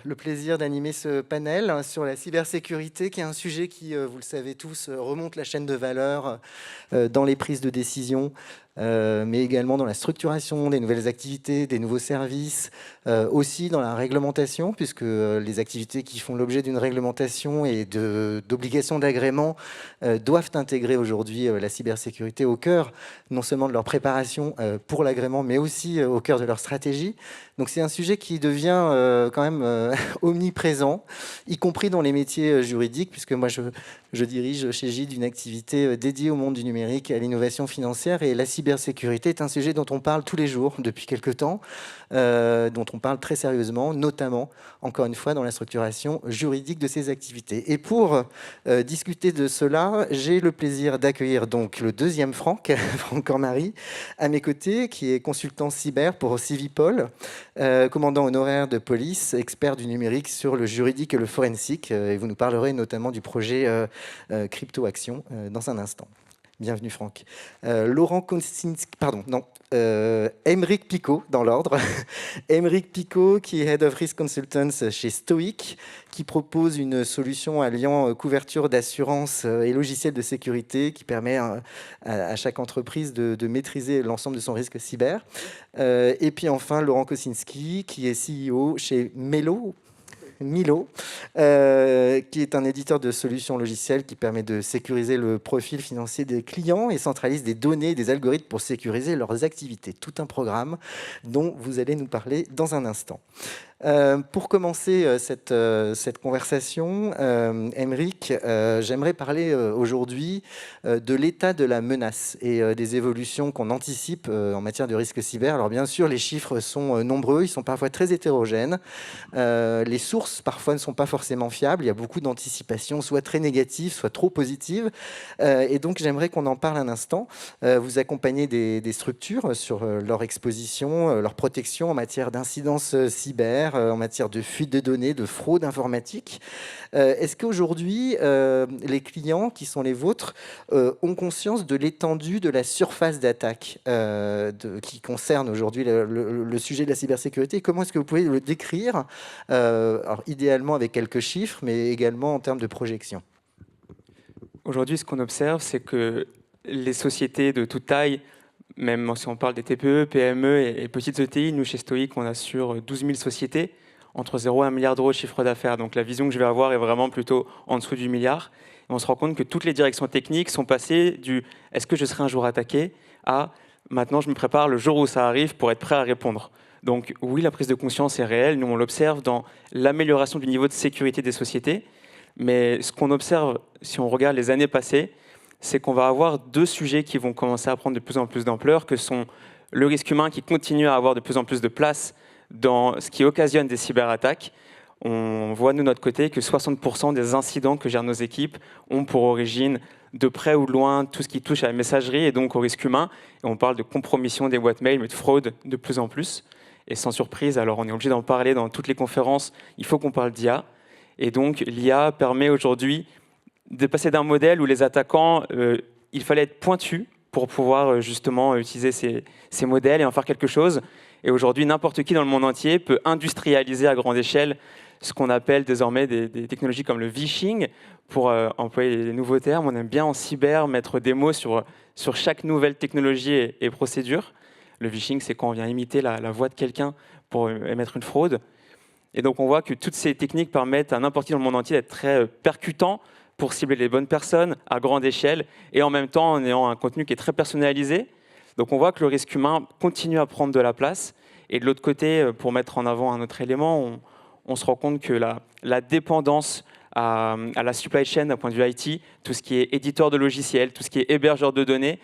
le plaisir d'animer ce panel sur la cybersécurité, qui est un sujet qui, vous le savez tous, remonte la chaîne de valeur dans les prises de décision, mais également dans la structuration des nouvelles activités, des nouveaux services, aussi dans la réglementation, puisque les activités qui font l'objet d'une réglementation et d'obligations d'agrément doivent intégrer aujourd'hui la cybersécurité au cœur, non seulement de leur préparation pour l'agrément, mais aussi au cœur de leur stratégie. Donc c'est un sujet qui devient quand même omniprésent, y compris dans les métiers juridiques, puisque moi je dirige chez Gide une activité dédiée au monde du numérique et à l'innovation financière, et la cybersécurité est un sujet dont on parle tous les jours depuis quelque temps, dont on parle très sérieusement, notamment, encore une fois, dans la structuration juridique de ces activités. Et pour discuter de cela, j'ai le plaisir d'accueillir donc le deuxième Franck, Franck Cormary, à mes côtés, qui est consultant cyber pour Civipol, commandant honoraire de police, expert du numérique sur le juridique et le forensique, et vous nous parlerez notamment du projet Crypto Action dans un instant. Bienvenue Franck. Laurent Kosinski, pardon, non, Aymeric Picot dans l'ordre. Aymeric Picot qui est Head of Risk Consultants chez Stoic, qui propose une solution alliant couverture d'assurance et logiciel de sécurité qui permet à chaque entreprise de maîtriser l'ensemble de son risque cyber. Et puis enfin Laurent Kosinski qui est CEO chez Milo, qui est un éditeur de solutions logicielles qui permet de sécuriser le profil financier des clients et centralise des données et des algorithmes pour sécuriser leurs activités. Tout un programme dont vous allez nous parler dans un instant. Pour commencer cette conversation, Aymeric, j'aimerais parler aujourd'hui de l'état de la menace et des évolutions qu'on anticipe en matière de risque cyber. Alors bien sûr, les chiffres sont nombreux, ils sont parfois très hétérogènes. Les sources, parfois, ne sont pas forcément fiables. Il y a beaucoup d'anticipations, soit très négatives, soit trop positives. Et donc, j'aimerais qu'on en parle un instant. Vous accompagnez des structures sur leur exposition, leur protection en matière d'incidence cyber, en matière de fuite de données, de fraude informatique. Est-ce qu'aujourd'hui, les clients qui sont les vôtres ont conscience de l'étendue de la surface d'attaque qui concerne aujourd'hui le sujet de la cybersécurité? Comment est-ce que vous pouvez le décrire, alors idéalement avec quelques chiffres, mais également en termes de projection? Aujourd'hui, ce qu'on observe, c'est que les sociétés de toute taille, même si on parle des TPE, PME et petites ETI, nous chez Stoic, on assure 12 000 sociétés, entre 0 et 1 milliard d'euros de chiffre d'affaires. Donc la vision que je vais avoir est vraiment plutôt en dessous du milliard. Et on se rend compte que toutes les directions techniques sont passées du « est-ce que je serai un jour attaqué ?» à « maintenant je me prépare le jour où ça arrive pour être prêt à répondre ». Donc oui, la prise de conscience est réelle. Nous, on l'observe dans l'amélioration du niveau de sécurité des sociétés. Mais ce qu'on observe, si on regarde les années passées, c'est qu'on va avoir deux sujets qui vont commencer à prendre de plus en plus d'ampleur, que sont le risque humain qui continue à avoir de plus en plus de place dans ce qui occasionne des cyberattaques. On voit, nous, de notre côté, que 60% des incidents que gèrent nos équipes ont pour origine, de près ou de loin, tout ce qui touche à la messagerie et donc au risque humain. Et on parle de compromission des boîtes mail, mais de fraude de plus en plus. Et sans surprise, alors on est obligé d'en parler dans toutes les conférences, il faut qu'on parle d'IA. Et donc l'IA permet aujourd'hui de passer d'un modèle où les attaquants, il fallait être pointu pour pouvoir justement utiliser ces modèles et en faire quelque chose. Et aujourd'hui, n'importe qui dans le monde entier peut industrialiser à grande échelle ce qu'on appelle désormais des technologies comme le phishing. Pour employer les nouveaux termes, on aime bien en cyber mettre des mots sur chaque nouvelle technologie et procédure. Le phishing, c'est quand on vient imiter la voix de quelqu'un pour émettre une fraude. Et donc on voit que toutes ces techniques permettent à n'importe qui dans le monde entier d'être très percutant pour cibler les bonnes personnes à grande échelle et en même temps en ayant un contenu qui est très personnalisé. Donc on voit que le risque humain continue à prendre de la place. Et de l'autre côté, pour mettre en avant un autre élément, on se rend compte que la dépendance à la supply chain d'un point de vue IT, tout ce qui est éditeur de logiciels, tout ce qui est hébergeur de données,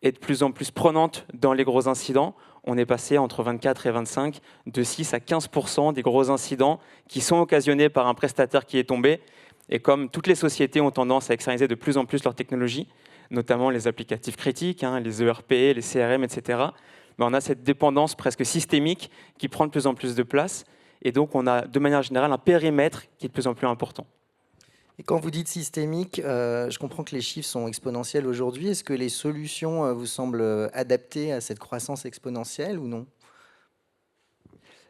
est de plus en plus prenante dans les gros incidents. On est passé entre 24 et 25, de 6 à 15% des gros incidents qui sont occasionnés par un prestataire qui est tombé. Et comme toutes les sociétés ont tendance à externaliser de plus en plus leur technologie, notamment les applicatifs critiques, les ERP, les CRM, etc., on a cette dépendance presque systémique qui prend de plus en plus de place. Et donc, on a de manière générale un périmètre qui est de plus en plus important. Et quand vous dites systémique, je comprends que les chiffres sont exponentiels aujourd'hui. Est-ce que les solutions vous semblent adaptées à cette croissance exponentielle ou non?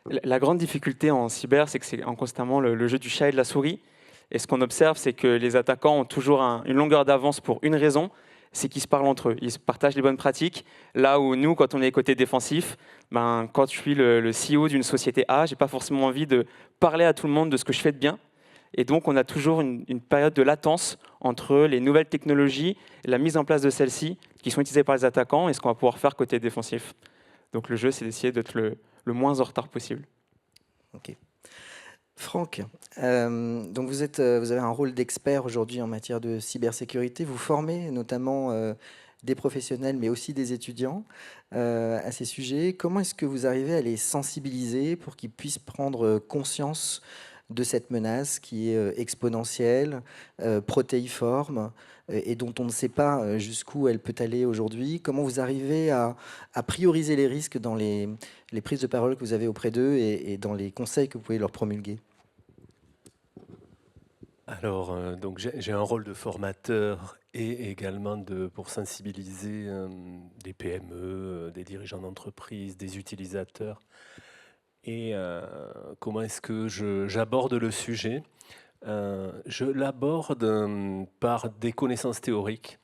La grande difficulté en cyber, c'est que c'est constamment le jeu du chat et de la souris. Et ce qu'on observe, c'est que les attaquants ont toujours une longueur d'avance pour une raison, c'est qu'ils se parlent entre eux. Ils se partagent les bonnes pratiques. Là où nous, quand on est côté défensif, quand je suis le CEO d'une société A, je n'ai pas forcément envie de parler à tout le monde de ce que je fais de bien. Et donc, on a toujours une période de latence entre les nouvelles technologies et la mise en place de celles-ci qui sont utilisées par les attaquants et ce qu'on va pouvoir faire côté défensif. Donc, le jeu, c'est d'essayer d'être le moins en retard possible. Ok. Franck, donc vous avez un rôle d'expert aujourd'hui en matière de cybersécurité. Vous formez notamment des professionnels, mais aussi des étudiants à ces sujets. Comment est-ce que vous arrivez à les sensibiliser pour qu'ils puissent prendre conscience de cette menace qui est exponentielle, protéiforme, et dont on ne sait pas jusqu'où elle peut aller aujourd'hui? Comment vous arrivez à prioriser les risques dans les prises de parole que vous avez auprès d'eux et dans les conseils que vous pouvez leur promulguer? Alors, donc j'ai un rôle de formateur et également pour sensibiliser des PME, des dirigeants d'entreprise, des utilisateurs. Et comment est-ce que j'aborde le sujet? Je l'aborde par des connaissances théoriques,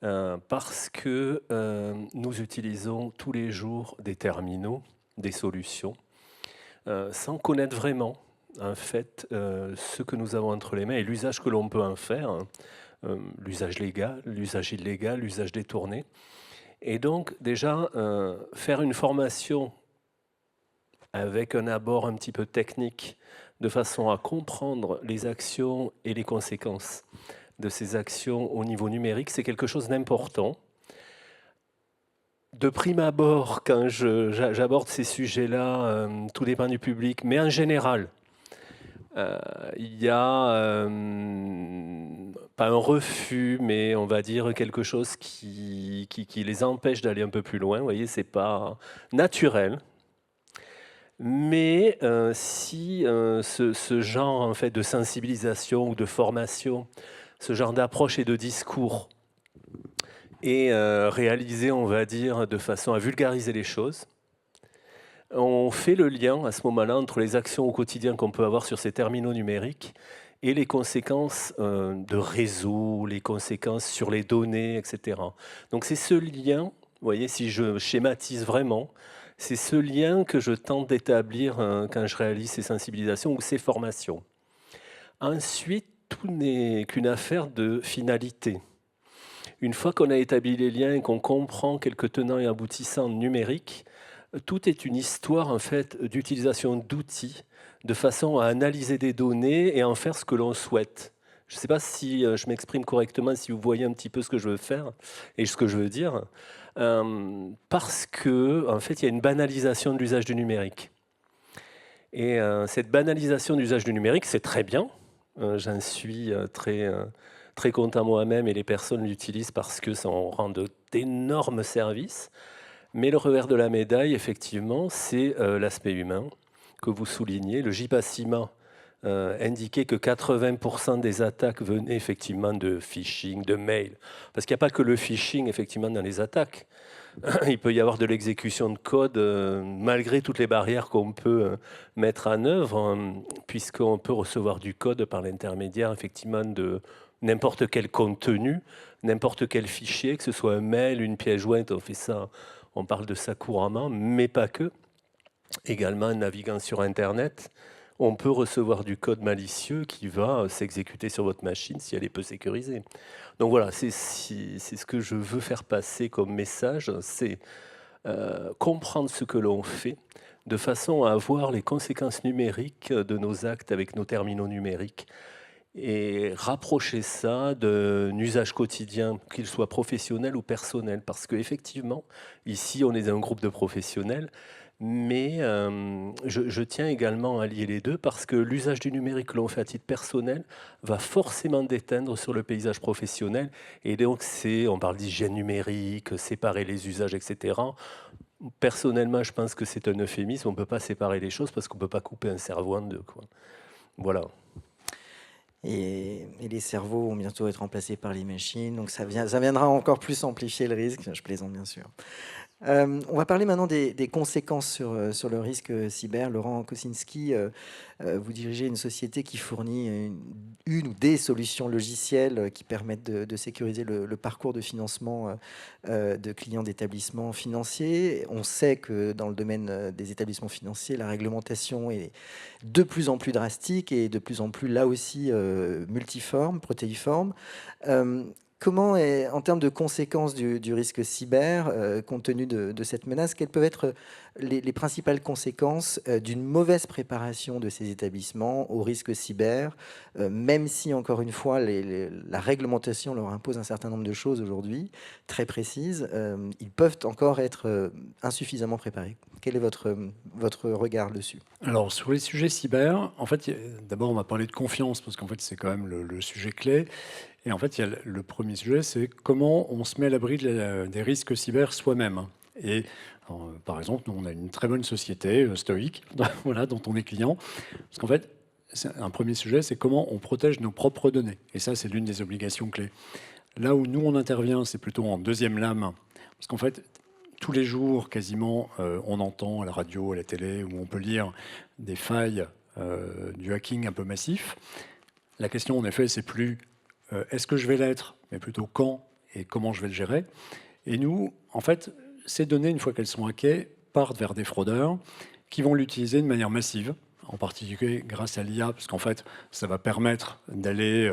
parce que nous utilisons tous les jours des terminaux, des solutions, sans connaître vraiment en fait ce que nous avons entre les mains et l'usage que l'on peut en faire, hein. L'usage légal, l'usage illégal, l'usage détourné. Et donc déjà, faire une formation avec un abord un petit peu technique, de façon à comprendre les actions et les conséquences de ces actions au niveau numérique, c'est quelque chose d'important. De prime abord, quand j'aborde ces sujets-là, tout dépend du public, mais en général, il y a pas un refus, mais on va dire quelque chose qui les empêche d'aller un peu plus loin. Vous voyez, c'est pas naturel. Mais si ce genre en fait, de sensibilisation ou de formation, ce genre d'approche et de discours est réalisé, on va dire, de façon à vulgariser les choses, on fait le lien à ce moment-là entre les actions au quotidien qu'on peut avoir sur ces terminaux numériques et les conséquences de réseau, les conséquences sur les données, etc. Donc c'est ce lien, vous voyez, si je schématise vraiment, c'est ce lien que je tente d'établir quand je réalise ces sensibilisations ou ces formations. Ensuite, tout n'est qu'une affaire de finalité. Une fois qu'on a établi les liens et qu'on comprend quelques tenants et aboutissants numériques, tout est une histoire en fait d'utilisation d'outils de façon à analyser des données et en faire ce que l'on souhaite. Je ne sais pas si je m'exprime correctement, si vous voyez un petit peu ce que je veux faire et ce que je veux dire. Parce que en fait, il y a une banalisation de l'usage du numérique. Et cette banalisation de l'usage du numérique, c'est très bien. J'en suis très content moi-même et les personnes l'utilisent parce que ça en rend d'énormes services. Mais le revers de la médaille, effectivement, c'est l'aspect humain que vous soulignez. Le JPACIMA indiquait que 80% des attaques venaient effectivement de phishing, de mail. Parce qu'il n'y a pas que le phishing, effectivement, dans les attaques. Il peut y avoir de l'exécution de code malgré toutes les barrières qu'on peut mettre en œuvre, puisqu'on peut recevoir du code par l'intermédiaire, effectivement, de n'importe quel contenu, n'importe quel fichier, que ce soit un mail, une pièce jointe, on fait ça. On parle de ça couramment, mais pas que. Également, en naviguant sur Internet, on peut recevoir du code malicieux qui va s'exécuter sur votre machine si elle est peu sécurisée. Donc voilà, c'est ce que je veux faire passer comme message, c'est comprendre ce que l'on fait de façon à voir les conséquences numériques de nos actes avec nos terminaux numériques et rapprocher ça d'un usage quotidien, qu'il soit professionnel ou personnel. Parce qu'effectivement, ici, on est un groupe de professionnels, mais je tiens également à lier les deux parce que l'usage du numérique que l'on fait à titre personnel va forcément déteindre sur le paysage professionnel. Et donc, on parle d'hygiène numérique, séparer les usages, etc. Personnellement, je pense que c'est un euphémisme. On ne peut pas séparer les choses parce qu'on ne peut pas couper un cerveau en deux, quoi. Voilà. Et les cerveaux vont bientôt être remplacés par les machines, donc ça viendra encore plus amplifier le risque. Je plaisante bien sûr. On va parler maintenant des conséquences sur le risque cyber. Laurent Kosinski, vous dirigez une société qui fournit une ou des solutions logicielles qui permettent de sécuriser le parcours de financement de clients d'établissements financiers. On sait que dans le domaine des établissements financiers, la réglementation est de plus en plus drastique et de plus en plus, là aussi, multiforme, protéiforme. Comment, en termes de conséquences du risque cyber, compte tenu de cette menace, quelles peuvent être les principales conséquences d'une mauvaise préparation de ces établissements au risque cyber, même si, encore une fois, la réglementation leur impose un certain nombre de choses aujourd'hui, très précises, ils peuvent encore être insuffisamment préparés. Quel est votre regard dessus? Alors, sur les sujets cyber, en fait, d'abord, on va parler de confiance, parce qu'en fait, c'est quand même le sujet clé. Et en fait, il y a le premier sujet, c'est comment on se met à l'abri des risques cyber soi-même. Et par exemple, nous, on a une très bonne société, Stoic, voilà, dont on est client. Parce qu'en fait, un premier sujet, c'est comment on protège nos propres données. Et ça, c'est l'une des obligations clés. Là où nous, on intervient, c'est plutôt en deuxième lame. Parce qu'en fait, tous les jours, quasiment, on entend à la radio, à la télé, où on peut lire des failles du hacking un peu massif. La question, en effet, c'est plus est-ce que je vais l'être, mais plutôt quand et comment je vais le gérer. Et nous, en fait, ces données, une fois qu'elles sont hackées, partent vers des fraudeurs qui vont l'utiliser de manière massive, en particulier grâce à l'IA, parce qu'en fait, ça va permettre d'aller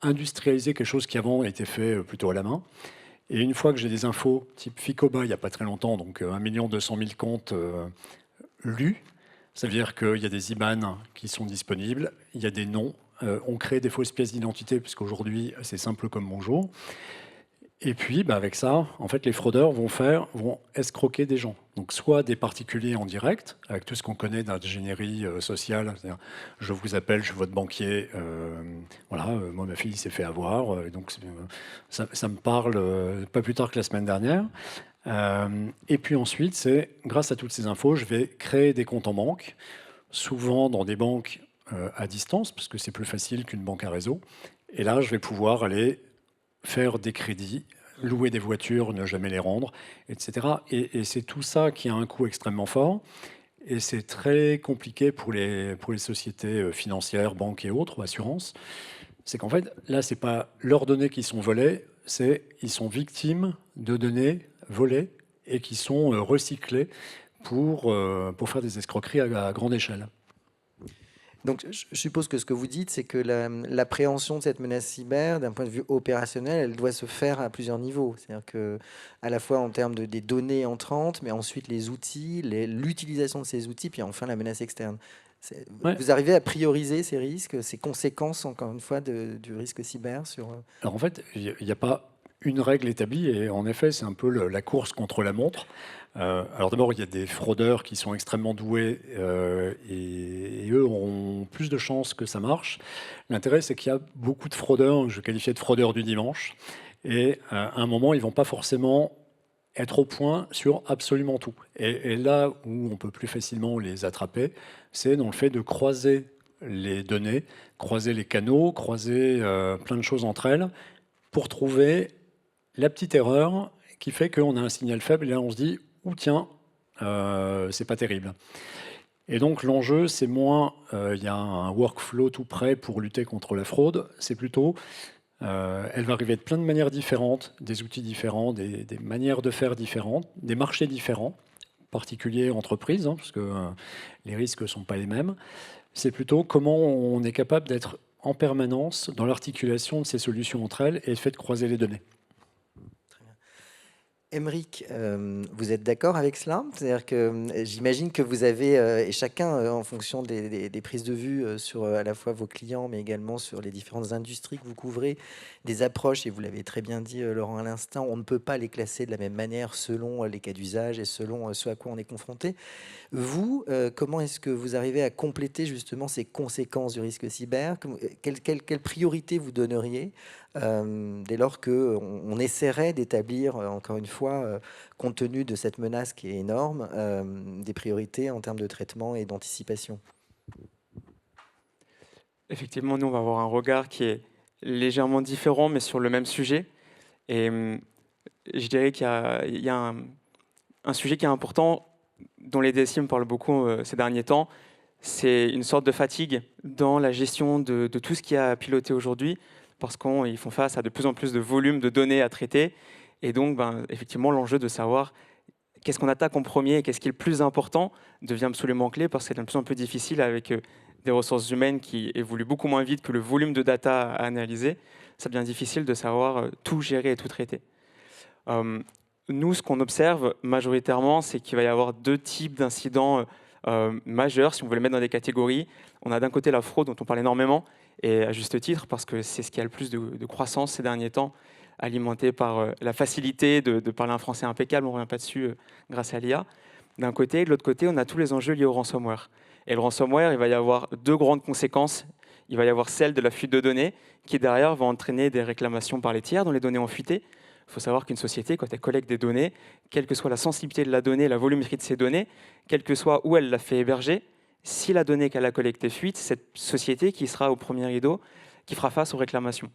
industrialiser quelque chose qui avant était fait plutôt à la main. Et une fois que j'ai des infos type Ficoba, il n'y a pas très longtemps, donc 1 200 000 comptes lus, ça veut dire qu'il y a des IBAN qui sont disponibles, il y a des noms, on crée des fausses pièces d'identité, puisqu'aujourd'hui, c'est simple comme bonjour. Et puis, avec ça, en fait, les fraudeurs vont escroquer des gens. Donc, soit des particuliers en direct, avec tout ce qu'on connaît d'ingénierie sociale, c'est-à-dire, je vous appelle, je suis votre banquier, voilà, moi, ma fille s'est fait avoir, donc ça me parle pas plus tard que la semaine dernière. Et puis ensuite, c'est grâce à toutes ces infos, je vais créer des comptes en banque, souvent dans des banques à distance, parce que c'est plus facile qu'une banque à réseau. Et là, je vais pouvoir aller faire des crédits, louer des voitures, ne jamais les rendre, etc. Et c'est tout ça qui a un coût extrêmement fort. Et c'est très compliqué pour les sociétés financières, banques et autres, ou assurances. C'est qu'en fait, là, ce n'est pas leurs données qui sont volées, ils sont victimes de données volées et qui sont recyclées pour faire des escroqueries à grande échelle. Donc, je suppose que ce que vous dites, c'est que l'appréhension de cette menace cyber, d'un point de vue opérationnel, elle doit se faire à plusieurs niveaux. C'est-à-dire que, à la fois en termes des données entrantes, mais ensuite les outils, l'utilisation de ces outils, puis enfin la menace externe. Ouais. Vous arrivez à prioriser ces risques, ces conséquences, encore une fois, du risque cyber sur... Alors en fait, il n'y a pas une règle établie, et en effet, c'est un peu la course contre la montre. Alors d'abord, il y a des fraudeurs qui sont extrêmement doués et eux ont plus de chances que ça marche. L'intérêt, c'est qu'il y a beaucoup de fraudeurs, je qualifiais de fraudeurs du dimanche, et à un moment, ils ne vont pas forcément être au point sur absolument tout. Et là où on peut plus facilement les attraper, c'est dans le fait de croiser les données, croiser les canaux, croiser plein de choses entre elles, pour trouver la petite erreur qui fait qu'on a un signal faible, et là on se dit « Ouh tiens, c'est pas terrible ». Et donc l'enjeu, c'est moins il y a un workflow tout prêt pour lutter contre la fraude, c'est plutôt elle va arriver de plein de manières différentes, des outils différents, des manières de faire différentes, des marchés différents, particuliers entreprises, hein, parce que les risques ne sont pas les mêmes. C'est plutôt comment on est capable d'être en permanence dans l'articulation de ces solutions entre elles et le fait de croiser les données. Aymeric, vous êtes d'accord avec cela? C'est-à-dire que j'imagine que vous avez, et chacun, en fonction des prises de vue sur à la fois vos clients, mais également sur les différentes industries que vous couvrez, des approches, et vous l'avez très bien dit, Laurent, à l'instant, on ne peut pas les classer de la même manière selon les cas d'usage et selon ce à quoi on est confronté. Vous, comment est-ce que vous arrivez à compléter justement ces conséquences du risque cyber? Quelle priorité vous donneriez dès lors qu'on essaierait d'établir, encore une fois, compte tenu de cette menace qui est énorme, des priorités en termes de traitement et d'anticipation? Effectivement, nous, on va avoir un regard qui est légèrement différent, mais sur le même sujet. Et je dirais qu'il y a un un sujet qui est important, dont les DSI me parlent beaucoup ces derniers temps, c'est une sorte de fatigue dans la gestion de tout ce qui a piloté aujourd'hui, parce qu'ils font face à de plus en plus de volume de données à traiter. Et donc, effectivement, l'enjeu de savoir qu'est-ce qu'on attaque en premier et qu'est-ce qui est le plus important devient absolument clé, parce que c'est de plus en plus difficile avec des ressources humaines qui évoluent beaucoup moins vite que le volume de data à analyser. Ça devient difficile de savoir tout gérer et tout traiter. Nous, ce qu'on observe majoritairement, c'est qu'il va y avoir 2 types d'incidents majeurs, si on veut les mettre dans des catégories. On a d'un côté la fraude, dont on parle énormément, et à juste titre, parce que c'est ce qui a le plus de croissance ces derniers temps, alimenté par la facilité de parler un français impeccable, on ne revient pas dessus grâce à l'IA. D'un côté, de l'autre côté, on a tous les enjeux liés au ransomware. Et le ransomware, il va y avoir 2 grandes conséquences. Il va y avoir celle de la fuite de données, qui derrière va entraîner des réclamations par les tiers dont les données ont fuité. Il faut savoir qu'une société, quand elle collecte des données, quelle que soit la sensibilité de la donnée, la volumétrie de ces données, quel que soit où elle l'a fait héberger, si la donnée qu'elle a collectée fuite, cette société qui sera au premier rideau, qui fera face aux réclamations.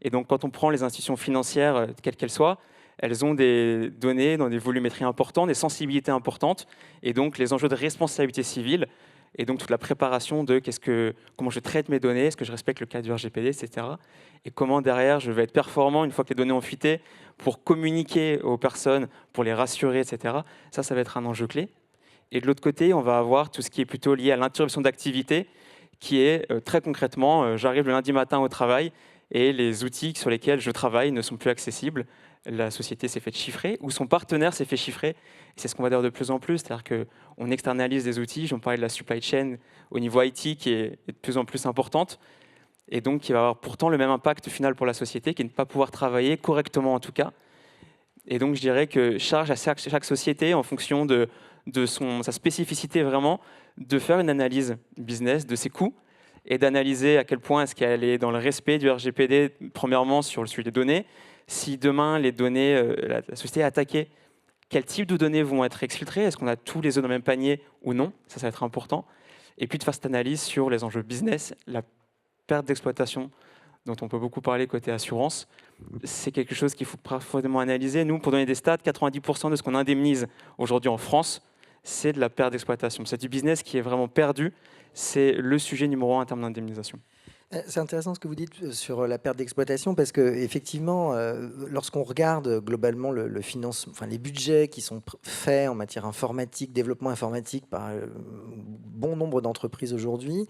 Et donc, quand on prend les institutions financières, quelles qu'elles soient, elles ont des données dans des volumétries importantes, des sensibilités importantes, et donc les enjeux de responsabilité civile, et donc toute la préparation de comment je traite mes données, est-ce que je respecte le cadre du RGPD, etc. Et comment derrière je vais être performant une fois que les données ont fuité pour communiquer aux personnes, pour les rassurer, etc. Ça va être un enjeu clé. Et de l'autre côté, on va avoir tout ce qui est plutôt lié à l'interruption d'activité, qui est très concrètement, j'arrive le lundi matin au travail et les outils sur lesquels je travaille ne sont plus accessibles. La société s'est fait chiffrer ou son partenaire s'est fait chiffrer. C'est ce qu'on va dire de plus en plus, c'est-à-dire qu'on externalise des outils. J'en parlais de la supply chain au niveau IT qui est de plus en plus importante et donc qui va avoir pourtant le même impact final pour la société, qui est de ne pas pouvoir travailler correctement en tout cas. Et donc je dirais que charge à chaque société en fonction de sa spécificité vraiment, de faire une analyse business de ses coûts et d'analyser à quel point est-ce qu'elle est dans le respect du RGPD, premièrement sur le sujet des données. Si demain les données, la société est attaquée, quel type de données vont être exfiltrées? Est-ce qu'on a tous les œufs dans le même panier ou non? Ça va être important. Et puis de faire cette analyse sur les enjeux business, la perte d'exploitation dont on peut beaucoup parler côté assurance. C'est quelque chose qu'il faut profondément analyser. Nous, pour donner des stats, 90% de ce qu'on indemnise aujourd'hui en France, c'est de la perte d'exploitation. C'est du business qui est vraiment perdu. C'est le sujet numéro 1 en termes d'indemnisation. C'est intéressant ce que vous dites sur la perte d'exploitation parce que effectivement, lorsqu'on regarde globalement le financement, enfin les budgets qui sont faits en matière informatique, développement informatique par bon nombre d'entreprises aujourd'hui,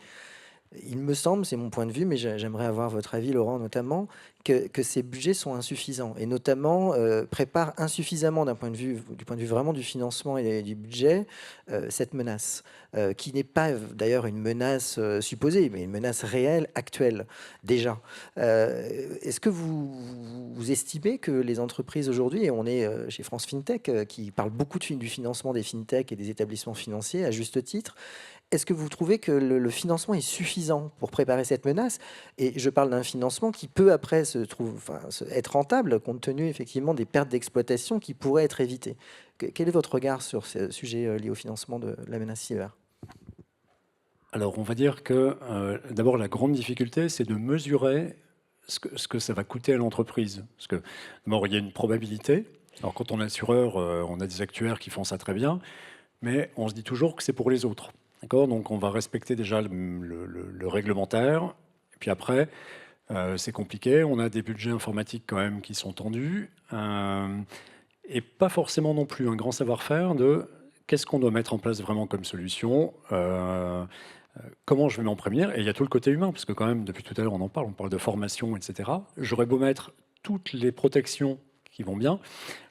il me semble, c'est mon point de vue, mais j'aimerais avoir votre avis, Laurent, notamment, que ces budgets sont insuffisants et notamment préparent insuffisamment du point de vue vraiment du financement et du budget cette menace, qui n'est pas d'ailleurs une menace supposée, mais une menace réelle, actuelle, déjà. Est-ce que vous estimez que les entreprises aujourd'hui, et on est chez France FinTech, qui parle beaucoup du financement des FinTech et des établissements financiers, à juste titre, est-ce que vous trouvez que le financement est suffisant pour préparer cette menace? Et je parle d'un financement qui peut après être rentable compte tenu effectivement des pertes d'exploitation qui pourraient être évitées. Quel est votre regard sur ce sujet lié au financement de la menace cyber? Alors, on va dire que d'abord, la grande difficulté, c'est de mesurer ce que ça va coûter à l'entreprise. Parce que d'abord, il y a une probabilité. Alors, quand on est assureur, on a des actuaires qui font ça très bien, mais on se dit toujours que c'est pour les autres. D'accord, donc on va respecter déjà le réglementaire. Et puis après, c'est compliqué. On a des budgets informatiques quand même qui sont tendus. Et pas forcément non plus un grand savoir-faire de qu'est-ce qu'on doit mettre en place vraiment comme solution, comment je vais m'en prémunir. Et il y a tout le côté humain, parce que quand même, depuis tout à l'heure, on parle de formation, etc. J'aurais beau mettre toutes les protections qui vont bien.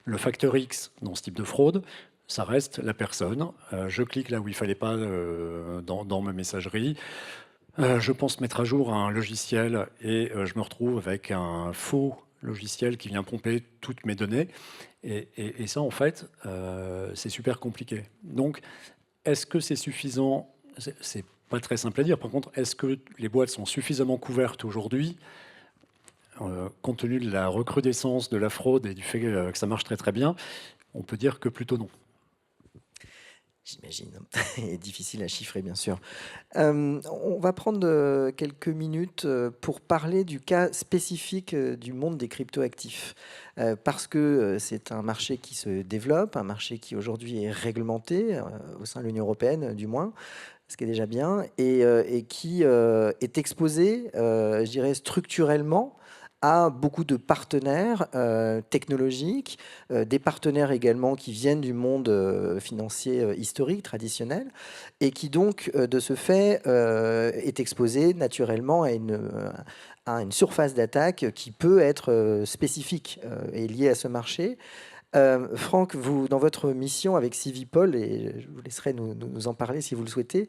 Le facteur X dans ce type de fraude, ça reste la personne. Je clique là où il ne fallait pas dans ma messagerie. Je pense mettre à jour un logiciel et je me retrouve avec un faux logiciel qui vient pomper toutes mes données. Et ça, en fait, c'est super compliqué. Donc, est-ce que c'est suffisant? C'est pas très simple à dire. Par contre, est-ce que les boîtes sont suffisamment couvertes aujourd'hui compte tenu de la recrudescence de la fraude et du fait que ça marche très très bien? On peut dire que plutôt non. j'imagine, et difficile à chiffrer bien sûr. On va prendre quelques minutes pour parler du cas spécifique du monde des cryptoactifs. Parce que c'est un marché qui se développe, un marché qui aujourd'hui est réglementé, au sein de l'Union européenne du moins, ce qui est déjà bien, et qui est exposé, je dirais, structurellement à beaucoup de partenaires technologiques, des partenaires également qui viennent du monde financier historique, traditionnel, et qui donc, de ce fait, est exposé naturellement à une surface d'attaque qui peut être spécifique et liée à ce marché. Franck, vous, dans votre mission avec Civipol, et je vous laisserai nous en parler si vous le souhaitez,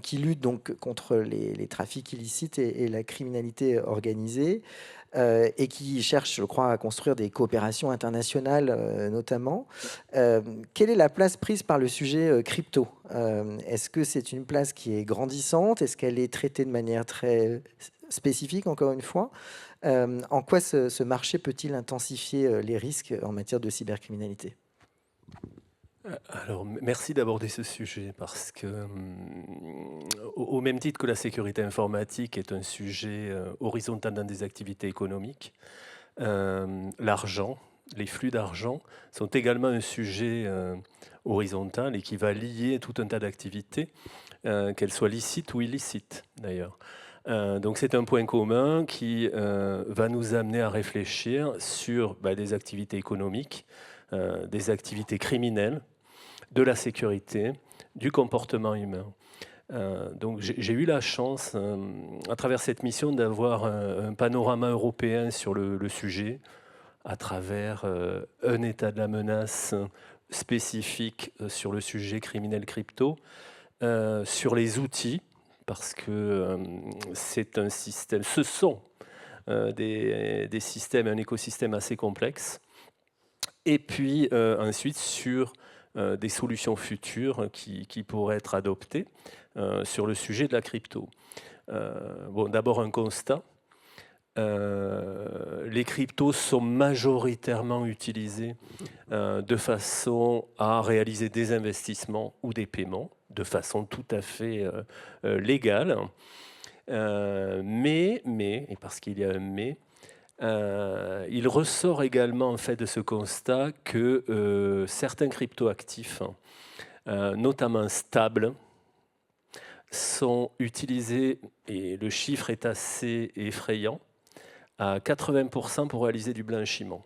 qui lutte donc contre les trafics illicites et la criminalité organisée, et qui cherche, je crois, à construire des coopérations internationales notamment. Quelle est la place prise par le sujet crypto? Est-ce que c'est une place qui est grandissante? Est-ce qu'elle est traitée de manière très spécifique, encore une fois? En quoi ce marché peut-il intensifier les risques en matière de cybercriminalité? Alors, merci d'aborder ce sujet parce que, au même titre que la sécurité informatique est un sujet horizontal dans des activités économiques, l'argent, les flux d'argent sont également un sujet horizontal et qui va lier tout un tas d'activités, qu'elles soient licites ou illicites d'ailleurs. Donc c'est un point commun qui va nous amener à réfléchir sur des activités économiques, des activités criminelles, de la sécurité, du comportement humain. Donc j'ai eu la chance, à travers cette mission, d'avoir un panorama européen sur le sujet, à travers un état de la menace spécifique sur le sujet criminel crypto, sur les outils, parce que c'est un système, ce sont des systèmes, un écosystème assez complexe, et puis ensuite sur des solutions futures qui pourraient être adoptées sur le sujet de la crypto. Bon, d'abord un constat. Les cryptos sont majoritairement utilisés de façon à réaliser des investissements ou des paiements de façon tout à fait légale. Mais, et parce qu'il y a un mais, il ressort également en fait de ce constat que certains cryptoactifs, notamment stables, sont utilisés, et le chiffre est assez effrayant, à 80% pour réaliser du blanchiment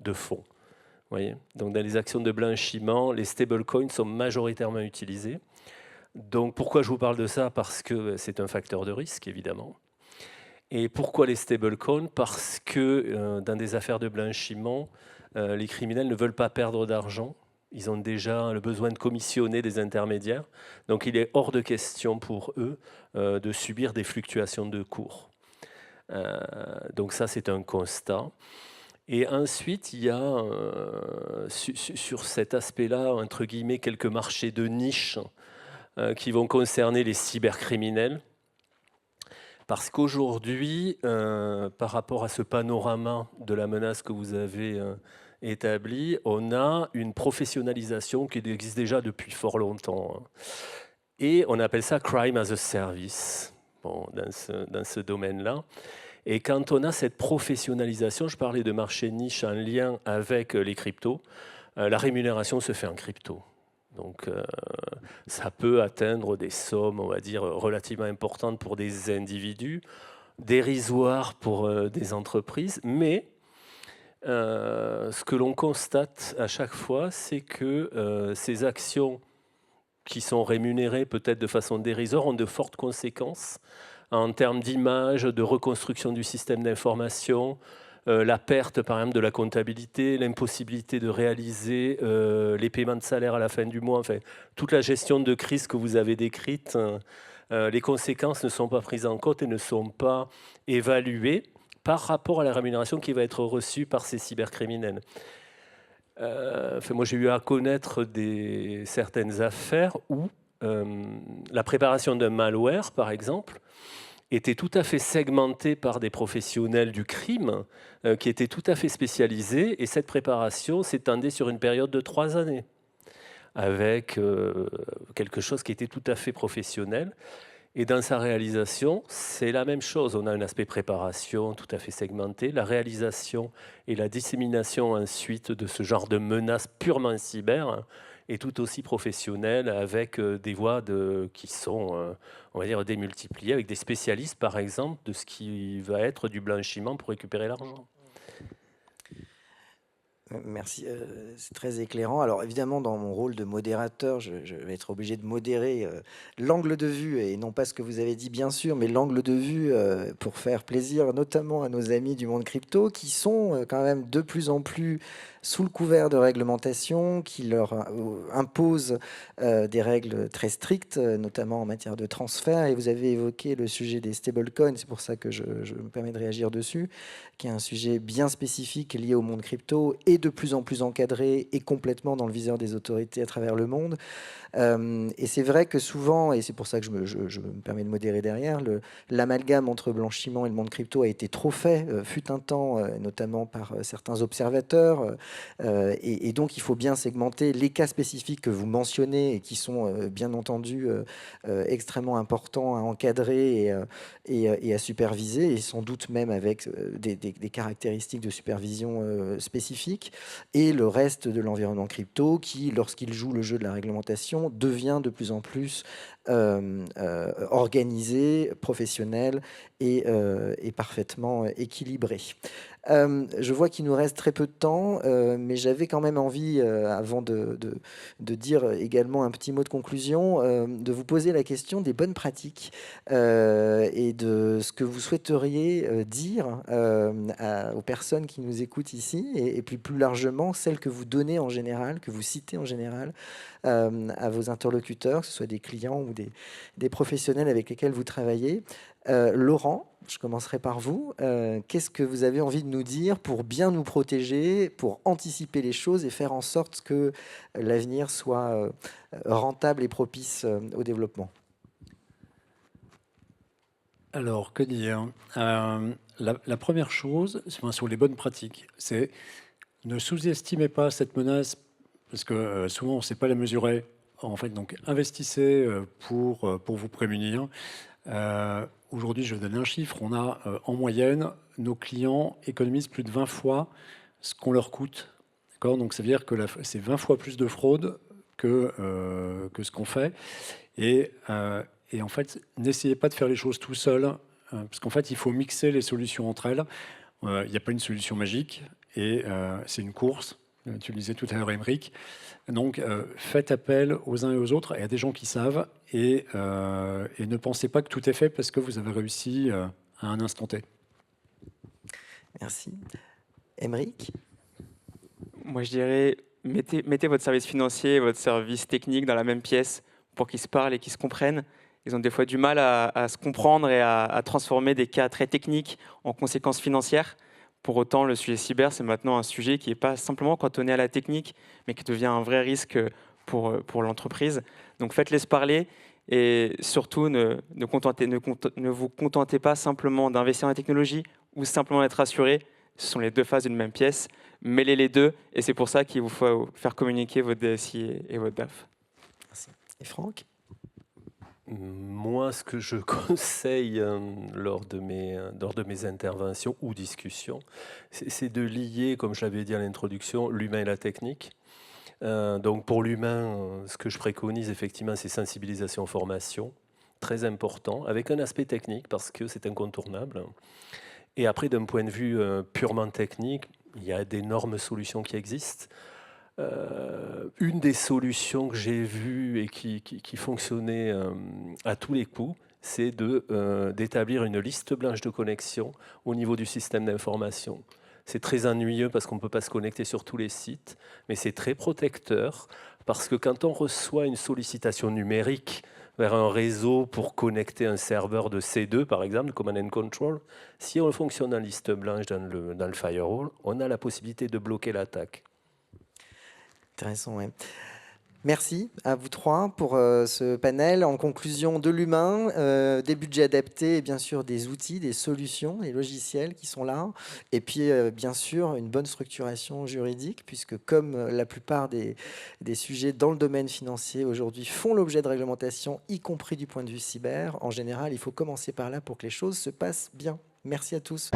de fonds. Vous voyez ? Donc dans les actions de blanchiment, les stablecoins sont majoritairement utilisés. Donc pourquoi je vous parle de ça? Parce que c'est un facteur de risque, évidemment. Et pourquoi les stablecoins? Parce que dans des affaires de blanchiment, les criminels ne veulent pas perdre d'argent. Ils ont déjà le besoin de commissionner des intermédiaires. Donc il est hors de question pour eux de subir des fluctuations de cours. Donc ça, c'est un constat. Et ensuite, il y a sur cet aspect-là, entre guillemets, quelques marchés de niche qui vont concerner les cybercriminels. Parce qu'aujourd'hui, par rapport à ce panorama de la menace que vous avez établi, on a une professionnalisation qui existe déjà depuis fort longtemps. Et on appelle ça crime as a service, bon, dans ce domaine-là. Et quand on a cette professionnalisation, je parlais de marché niche en lien avec les cryptos, la rémunération se fait en crypto. Donc ça peut atteindre des sommes, on va dire, relativement importantes pour des individus, dérisoires pour des entreprises, mais ce que l'on constate à chaque fois, c'est que ces actions qui sont rémunérées peut-être de façon dérisoire ont de fortes conséquences en termes d'image, de reconstruction du système d'information, la perte, par exemple, de la comptabilité, l'impossibilité de réaliser les paiements de salaire à la fin du mois, enfin, toute la gestion de crise que vous avez décrite, les conséquences ne sont pas prises en compte et ne sont pas évaluées par rapport à la rémunération qui va être reçue par ces cybercriminels. Moi, j'ai eu à connaître certaines affaires où la préparation d'un malware, par exemple, était tout à fait segmentée par des professionnels du crime qui étaient tout à fait spécialisés, et cette préparation s'étendait sur une période de 3 années. avec quelque chose qui était tout à fait professionnel. Et dans sa réalisation, c'est la même chose. On a un aspect préparation tout à fait segmenté. La réalisation et la dissémination ensuite de ce genre de menaces purement cyber est tout aussi professionnelle, avec des voies qui sont, on va dire, démultipliées, avec des spécialistes, par exemple, de ce qui va être du blanchiment pour récupérer l'argent. Merci, c'est très éclairant. Alors évidemment, dans mon rôle de modérateur, je vais être obligé de modérer l'angle de vue, et non pas ce que vous avez dit bien sûr, mais l'angle de vue pour faire plaisir notamment à nos amis du monde crypto, qui sont quand même de plus en plus sous le couvert de réglementation, qui leur imposent des règles très strictes, notamment en matière de transfert. Et vous avez évoqué le sujet des stablecoins, c'est pour ça que je me permets de réagir dessus, qui est un sujet bien spécifique lié au monde crypto et de plus en plus encadré et complètement dans le viseur des autorités à travers le monde. Et c'est vrai que souvent, et c'est pour ça que je me permets de modérer derrière, l'amalgame entre blanchiment et le monde crypto a été trop fait, fut un temps, notamment par certains observateurs. Et donc, il faut bien segmenter les cas spécifiques que vous mentionnez et qui sont bien entendu extrêmement importants à encadrer et à superviser, et sans doute même avec des caractéristiques de supervision spécifiques, et le reste de l'environnement crypto qui, lorsqu'il joue le jeu de la réglementation, devient de plus en plus organisé, professionnel et parfaitement équilibré. Je vois qu'il nous reste très peu de temps, mais j'avais quand même envie, avant de dire également un petit mot de conclusion, de vous poser la question des bonnes pratiques et de ce que vous souhaiteriez dire aux personnes qui nous écoutent ici, et puis plus largement celles que vous donnez en général, que vous citez en général à vos interlocuteurs, que ce soit des clients ou des professionnels avec lesquels vous travaillez. Laurent, je commencerai par vous. Qu'est-ce que vous avez envie de nous dire pour bien nous protéger, pour anticiper les choses et faire en sorte que l'avenir soit rentable et propice au développement? Alors, que dire la première chose, enfin, sur les bonnes pratiques, c'est ne sous-estimez pas cette menace, parce que souvent on ne sait pas la mesurer. En fait, donc investissez pour vous prémunir. Aujourd'hui, je donne un chiffre, on a en moyenne, nos clients économisent plus de 20 fois ce qu'on leur coûte. Donc ça veut dire que c'est 20 fois plus de fraude que ce qu'on fait. Et en fait, n'essayez pas de faire les choses tout seul, parce qu'en fait, il faut mixer les solutions entre elles. Il n'y a pas une solution magique, et c'est une course. Tu le disais tout à l'heure, Émeric. Donc, faites appel aux uns et aux autres et à des gens qui savent, et ne pensez pas que tout est fait parce que vous avez réussi à un instant T. Merci. Émeric? Moi, je dirais, mettez votre service financier et votre service technique dans la même pièce pour qu'ils se parlent et qu'ils se comprennent. Ils ont des fois du mal à se comprendre et à transformer des cas très techniques en conséquences financières. Pour autant, le sujet cyber, c'est maintenant un sujet qui n'est pas simplement cantonné à la technique, mais qui devient un vrai risque pour l'entreprise. Donc faites-les se parler, et surtout ne vous contentez pas simplement d'investir dans la technologie ou simplement d'être assuré. Ce sont les deux faces d'une même pièce. Mêlez les deux, et c'est pour ça qu'il vous faut faire communiquer votre DSI et votre DAF. Merci. Et Franck? Moi, ce que je conseille lors de mes interventions ou discussions, c'est de lier, comme je l'avais dit à l'introduction, l'humain et la technique. Donc pour l'humain, ce que je préconise effectivement, c'est sensibilisation, formation, très important, avec un aspect technique parce que c'est incontournable. Et après, d'un point de vue purement technique, il y a d'énormes solutions qui existent. Une des solutions que j'ai vues et qui fonctionnait à tous les coups, c'est d'établir une liste blanche de connexion au niveau du système d'information. C'est très ennuyeux parce qu'on ne peut pas se connecter sur tous les sites, mais c'est très protecteur parce que quand on reçoit une sollicitation numérique vers un réseau pour connecter un serveur de C2, par exemple, Command and Control, si on fonctionne en liste blanche dans le firewall, on a la possibilité de bloquer l'attaque. Intéressant, oui. Merci à vous trois pour ce panel. En conclusion, de l'humain, des budgets adaptés et bien sûr des outils, des solutions, des logiciels qui sont là. Et puis bien sûr une bonne structuration juridique puisque comme la plupart des sujets dans le domaine financier aujourd'hui font l'objet de réglementation, y compris du point de vue cyber, en général, il faut commencer par là pour que les choses se passent bien. Merci à tous.